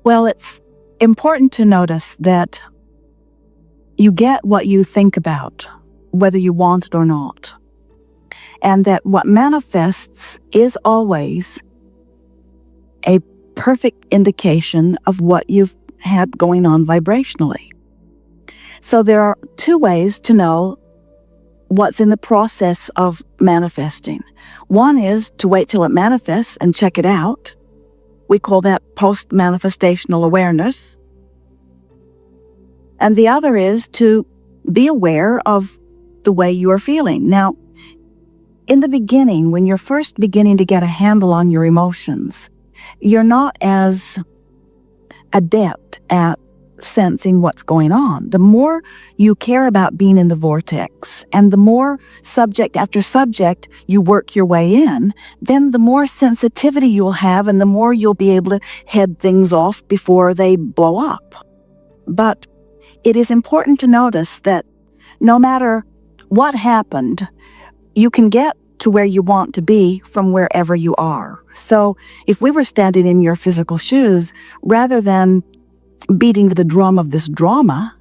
Well, it's important to notice that you get what you think about, whether you want it or not. And that what manifests is always a perfect indication of what you've had going on vibrationally. So there are two ways to know what's in the process of manifesting. One is to wait till it manifests and check it out. We call that post-manifestational awareness. And the other is to be aware of the way you are feeling. Now, in the beginning, when you're first beginning to get a handle on your emotions, you're not as adept at sensing what's going on. The more you care about being in the vortex, and the more subject after subject you work your way in, then the more sensitivity you'll have, and the more you'll be able to head things off before they blow up. But it is important to notice that no matter what happened, you can get to where you want to be from wherever you are. So if we were standing in your physical shoes, rather than beating the drum of this drama,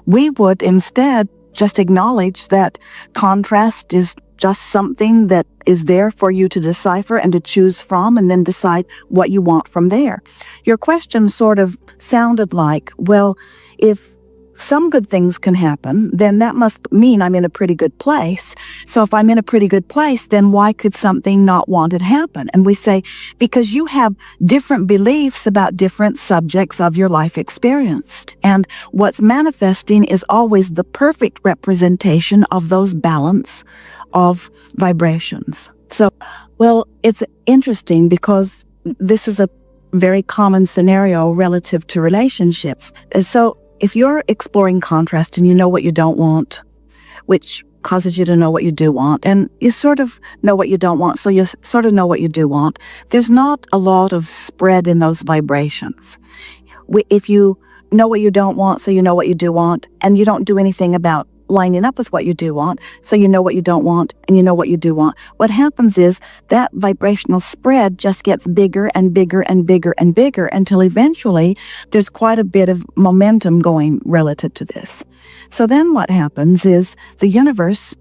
we would instead just acknowledge that contrast is just something that is there for you to decipher and to choose from, and then decide what you want from there. Your question sort of sounded like, well, if some good things can happen, then that must mean I'm in a pretty good place. So if I'm in a pretty good place, then why could something not wanted happen? And we say, because you have different beliefs about different subjects of your life experience. And what's manifesting is always the perfect representation of those balance of vibrations. So, well, it's interesting because this is a very common scenario relative to relationships. So if you're exploring contrast and you know what you don't want, which causes you to know what you do want, and you sort of know what you don't want, so you sort of know what you do want, there's not a lot of spread in those vibrations. If you know what you don't want, so you know what you do want, and you don't do anything about lining up with what you do want, so you know what you don't want, and you know what you do want, what happens is that vibrational spread just gets bigger and bigger and bigger and bigger until eventually there's quite a bit of momentum going relative to this. So then what happens is the universe,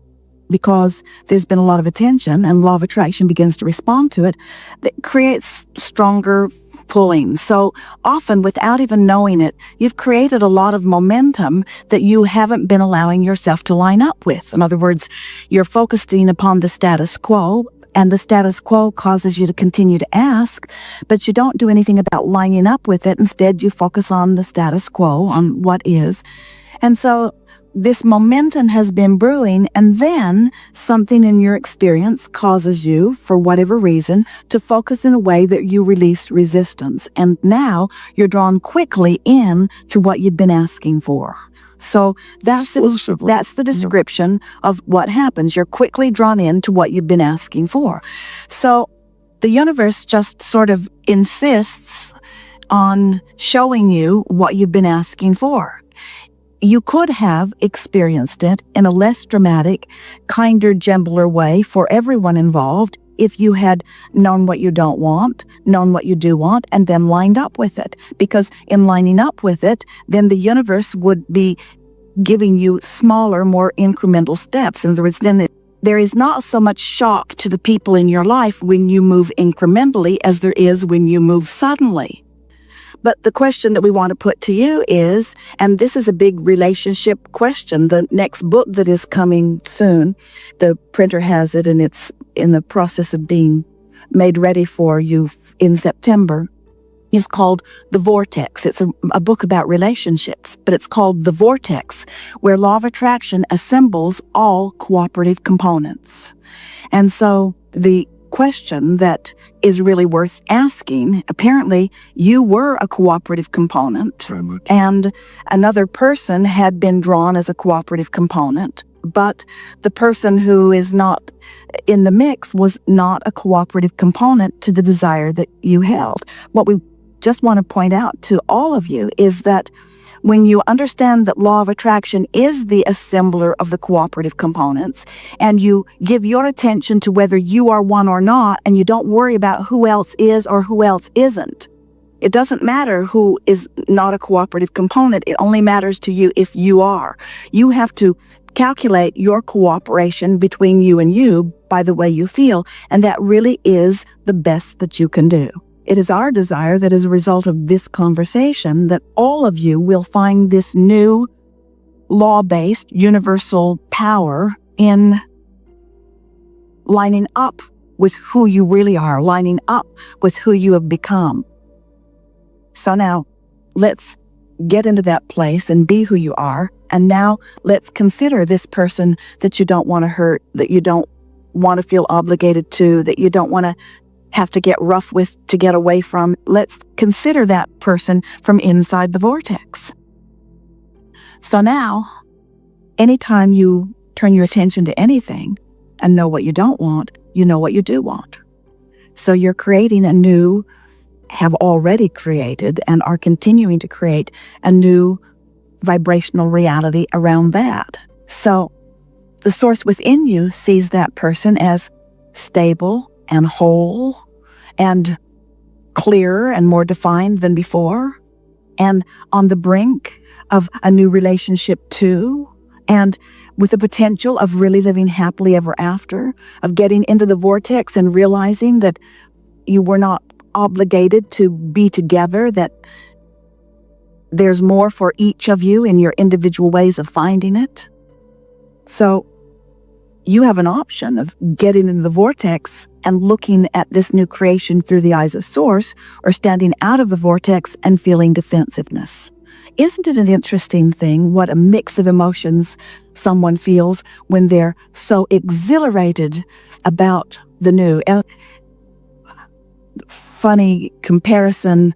because there's been a lot of attention and law of attraction begins to respond to it, that creates stronger pulling. So often, without even knowing it, you've created a lot of momentum that you haven't been allowing yourself to line up with. In other words, you're focusing upon the status quo, and the status quo causes you to continue to ask, but you don't do anything about lining up with it. Instead, you focus on the status quo, on what is. And so this momentum has been brewing, and then something in your experience causes you, for whatever reason, to focus in a way that you release resistance. And now you're drawn quickly in to what you've been asking for. So that's the description of what happens. You're quickly drawn into what you've been asking for. So the universe just sort of insists on showing you what you've been asking for. You could have experienced it in a less dramatic, kinder, gentler way for everyone involved if you had known what you don't want, known what you do want, and then lined up with it. Because in lining up with it, then the universe would be giving you smaller, more incremental steps. In other words, then there is not so much shock to the people in your life when you move incrementally as there is when you move suddenly. But the question that we want to put to you is, and this is a big relationship question, the next book that is coming soon, the printer has it and it's in the process of being made ready for you in September, is called The Vortex. It's a book about relationships, but it's called The Vortex, where law of attraction assembles all cooperative components. And so the question that is really worth asking, apparently you were a cooperative component and another person had been drawn as a cooperative component, but the person who is not in the mix was not a cooperative component to the desire that you held. What we just want to point out to all of you is that when you understand that law of attraction is the assembler of the cooperative components, and you give your attention to whether you are one or not, and you don't worry about who else is or who else isn't, It doesn't matter who is not a cooperative component. It only matters to you if you are. You have to calculate your cooperation between you and you by the way you feel, and that really is the best that you can do. It is our desire that as a result of this conversation that all of you will find this new law-based universal power in lining up with who you really are, lining up with who you have become. So now, let's get into that place and be who you are. And now let's consider this person that you don't want to hurt, that you don't want to feel obligated to, that you don't want to have to get rough with to get away from. Let's consider that person from inside the vortex. So now, anytime you turn your attention to anything and know what you don't want, you know what you do want. So you're creating a new, have already created and are continuing to create a new vibrational reality around that. So the source within you sees that person as stable and whole and clearer and more defined than before, and on the brink of a new relationship too, and with the potential of really living happily ever after, of getting into the vortex and realizing that you were not obligated to be together, that there's more for each of you in your individual ways of finding it. So you have an option of getting into the vortex and looking at this new creation through the eyes of Source, or standing out of the vortex and feeling defensiveness. Isn't it an interesting thing what a mix of emotions someone feels when they're so exhilarated about the new? Funny comparison,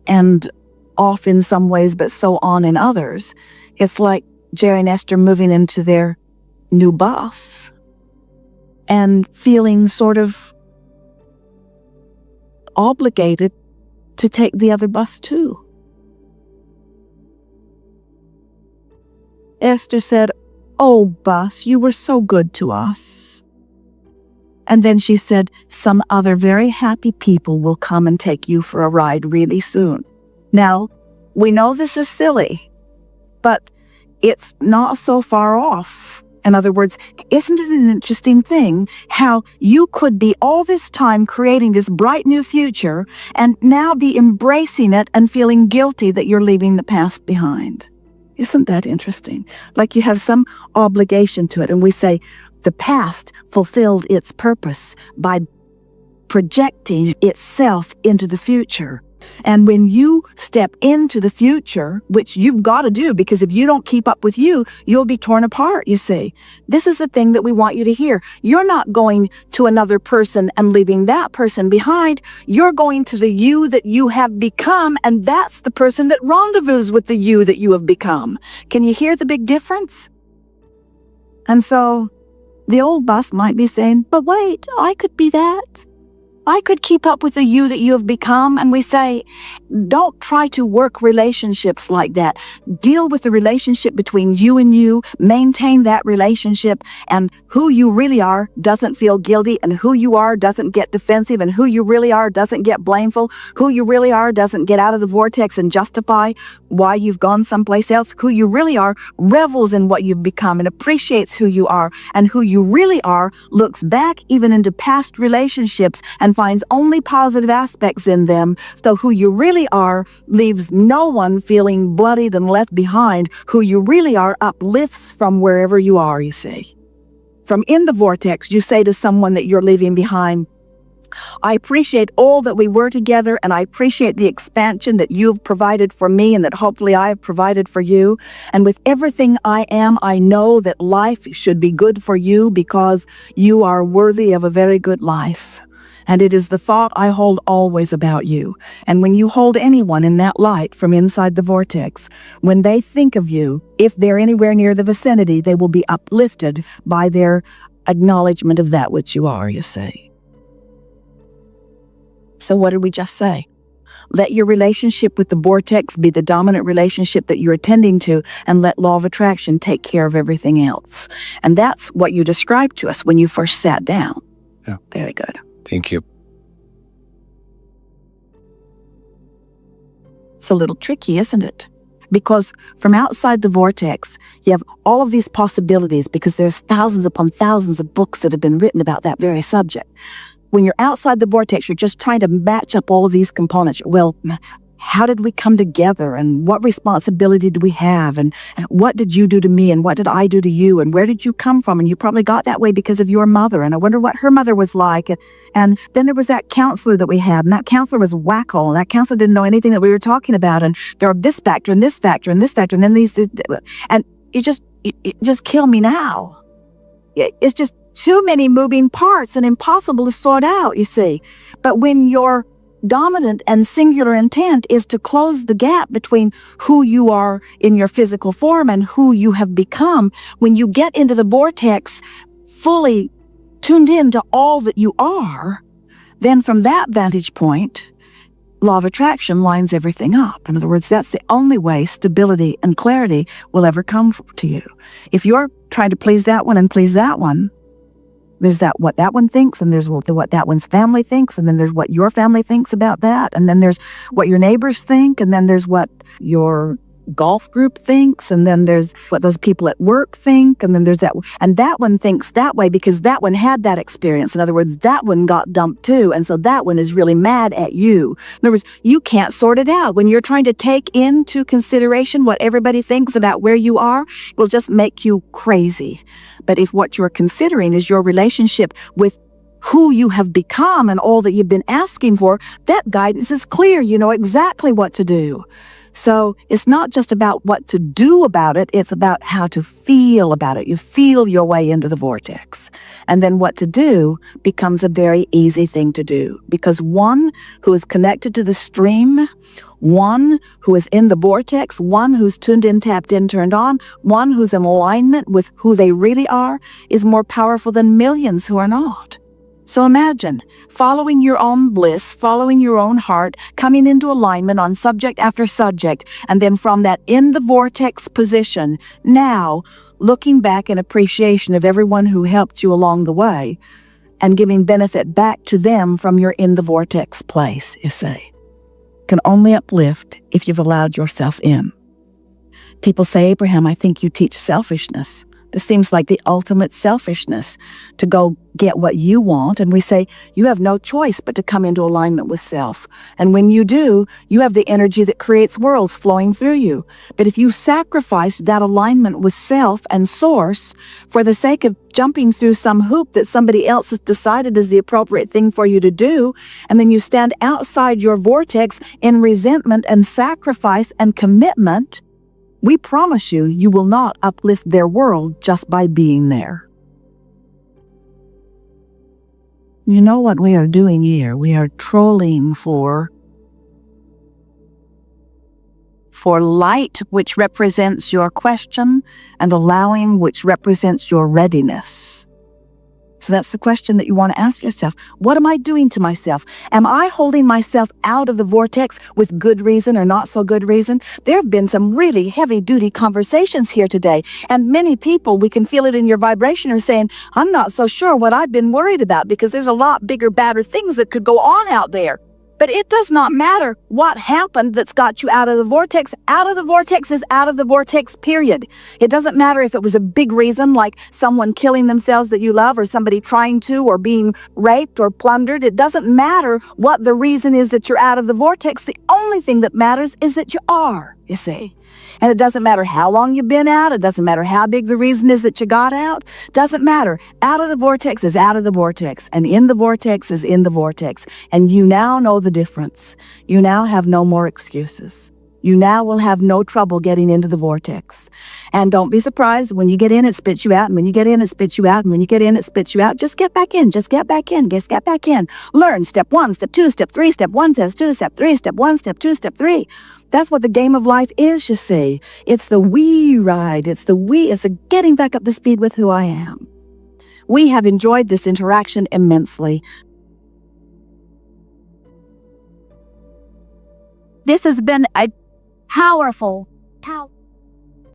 and off in some ways, but so on in others. It's like Jerry and Esther moving into their new bus and feeling sort of obligated to take the other bus too. Esther said, "Oh, bus, you were so good to us." And then she said, "Some other very happy people will come and take you for a ride really soon." Now, we know this is silly, but it's not so far off. In other words, isn't it an interesting thing how you could be all this time creating this bright new future and now be embracing it and feeling guilty that you're leaving the past behind? Isn't that interesting? Like you have some obligation to it, and we say the past fulfilled its purpose by projecting itself into the future. And when you step into the future, which you've got to do, because if you don't keep up with you, you'll be torn apart, you see. This is the thing that we want you to hear. You're not going to another person and leaving that person behind. You're going to the you that you have become, and that's the person that rendezvous with the you that you have become. Can you hear the big difference? And so the old bus might be saying, "But wait, I could be that. I could keep up with the you that you have become." And we say, don't try to work relationships like that. Deal with the relationship between you and you, maintain that relationship, and who you really are doesn't feel guilty, and who you are doesn't get defensive, and who you really are doesn't get blameful, who you really are doesn't get out of the vortex and justify why you've gone someplace else. Who you really are revels in what you've become and appreciates who you are, and who you really are looks back even into past relationships and finds only positive aspects in them. So who you really are leaves no one feeling bloodied and left behind. Who you really are uplifts from wherever you are, you see. From in the vortex, you say to someone that you're leaving behind, "I appreciate all that we were together, and I appreciate the expansion that you've provided for me and that hopefully I have provided for you. And with everything I am, I know that life should be good for you because you are worthy of a very good life. And it is the thought I hold always about you. And when you hold anyone in that light from inside the vortex, when they think of you, if they're anywhere near the vicinity, they will be uplifted by their acknowledgement of that which you are, you see." So what did we just say? Let your relationship with the vortex be the dominant relationship that you're attending to, and let law of attraction take care of everything else. And that's what you described to us when you first sat down. Yeah. Very good. Thank you. It's a little tricky, isn't it? Because from outside the vortex, you have all of these possibilities because there's thousands upon thousands of books that have been written about that very subject. When you're outside the vortex, you're just trying to match up all of these components. Well, how did we come together, and what responsibility do we have, and what did you do to me, and what did I do to you, and where did you come from? And you probably got that way because of your mother, and I wonder what her mother was like. And then there was that counselor that we had, and that counselor was wacko, and that counselor didn't know anything that we were talking about, and there are this factor and this factor and this factor, and then these, and you just kill me now. It's just too many moving parts and impossible to sort out, you see. But when your dominant and singular intent is to close the gap between who you are in your physical form and who you have become, when you get into the vortex fully tuned in to all that you are, then from that vantage point, law of attraction lines everything up. In other words, that's the only way stability and clarity will ever come to you. If you're trying to please that one and please that one, there's what that one thinks, and there's what that one's family thinks, and then there's what your family thinks about that, and then there's what your neighbors think, and then there's what your golf group thinks, and then there's what those people at work think, and then there's that, and that one thinks that way because that one had that experience. In other words, that one got dumped too, and so that one is really mad at you. In other words, you can't sort it out. When you're trying to take into consideration what everybody thinks about where you are, it will just make you crazy. But if what you're considering is your relationship with who you have become and all that you've been asking for, that guidance is clear. You know exactly what to do. So it's not just about what to do about it, it's about how to feel about it. You feel your way into the vortex. And then what to do becomes a very easy thing to do. Because one who is connected to the stream, one who is in the vortex, one who's tuned in, tapped in, turned on, one who's in alignment with who they really are, is more powerful than millions who are not. So imagine following your own bliss, following your own heart, coming into alignment on subject after subject, and then from that in the vortex position, now looking back in appreciation of everyone who helped you along the way and giving benefit back to them from your in the vortex place, you say, can only uplift if you've allowed yourself in. People say, Abraham, I think you teach selfishness. This seems like the ultimate selfishness, to go get what you want. And we say, you have no choice but to come into alignment with self. And when you do, you have the energy that creates worlds flowing through you. But if you sacrifice that alignment with self and source for the sake of jumping through some hoop that somebody else has decided is the appropriate thing for you to do, and then you stand outside your vortex in resentment and sacrifice and commitment, we promise you, you will not uplift their world just by being there. You know what we are doing here? We are trolling for light, which represents your question, and allowing, which represents your readiness. So that's the question that you want to ask yourself. What am I doing to myself? Am I holding myself out of the vortex with good reason or not so good reason? There have been some really heavy-duty conversations here today, and many people, we can feel it in your vibration, are saying, I'm not so sure what I've been worried about because there's a lot bigger, badder things that could go on out there. But it does not matter what happened that's got you out of the vortex. Out of the vortex is out of the vortex, period. It doesn't matter if it was a big reason, like someone killing themselves that you love, or somebody trying to, or being raped or plundered. It doesn't matter what the reason is that you're out of the vortex. The only thing that matters is that you are, you see. And it doesn't matter how long you've been out. It doesn't matter how big the reason is that you got out. Doesn't matter. Out of the vortex is out of the vortex. And in the vortex is in the vortex. And you now know the difference. You now have no more excuses. You now will have no trouble getting into the vortex. And don't be surprised when you get in, it spits you out. And when you get in, it spits you out. And when you get in, it spits you out. Just get back in. Just get back in. Just get back in. Learn step 1, step 2, step 3, step 1, step 2, step 3, step 1, step 2, step 3. That's what the game of life is, you see. It's the we ride. It's the getting back up to speed with who I am. We have enjoyed this interaction immensely. This has been a powerful